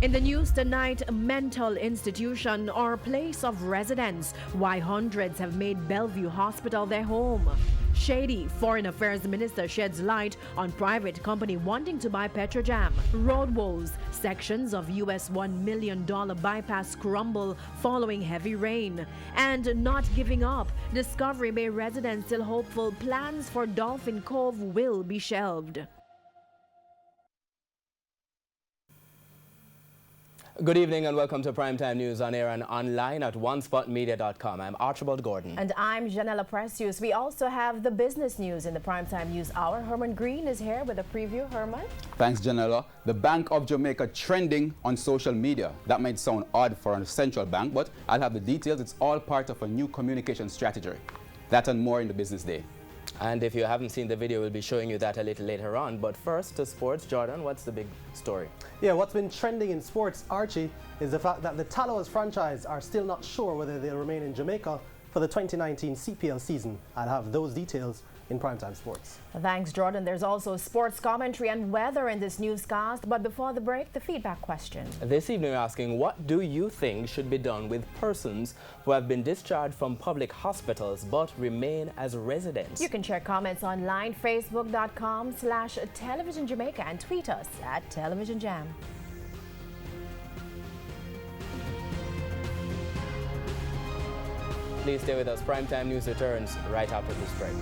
In the news tonight, mental institution or place of residence. Why hundreds have made Bellevue Hospital their home. Shady Foreign Affairs Minister sheds light on private company wanting to buy Petrojam. Road woes. Sections of US $1 million bypass crumble following heavy rain. And not giving up. Discovery Bay residents still hopeful plans for Dolphin Cove will be shelved. Good evening and welcome to Primetime News on air and online at onespotmedia.com. I'm Archibald Gordon. And I'm Janella Precious. We also have the business news in the Primetime News Hour. Herman Green is here with a preview. Herman? Thanks, Janella. The Bank of Jamaica trending on social media. That might sound odd for a central bank, but I'll have the details. It's all part of a new communication strategy. That and more in the business day. And if you haven't seen the video, we'll be showing you that a little later on. But first to sports. Jordan, what's the big story? Yeah, what's been trending in sports, Archie, is the fact that the Talos franchise are still not sure whether they'll remain in Jamaica for the 2019 CPL season. I'll have those details in Primetime Sports. Thanks, Jordan. There's also sports commentary and weather in this newscast. But before the break, the feedback question. This evening we're asking, what do you think should be done with persons who have been discharged from public hospitals but remain as residents? You can share comments online, facebook.com/Television Jamaica, and tweet us at Television Jam. Please stay with us. Primetime News returns right after this break.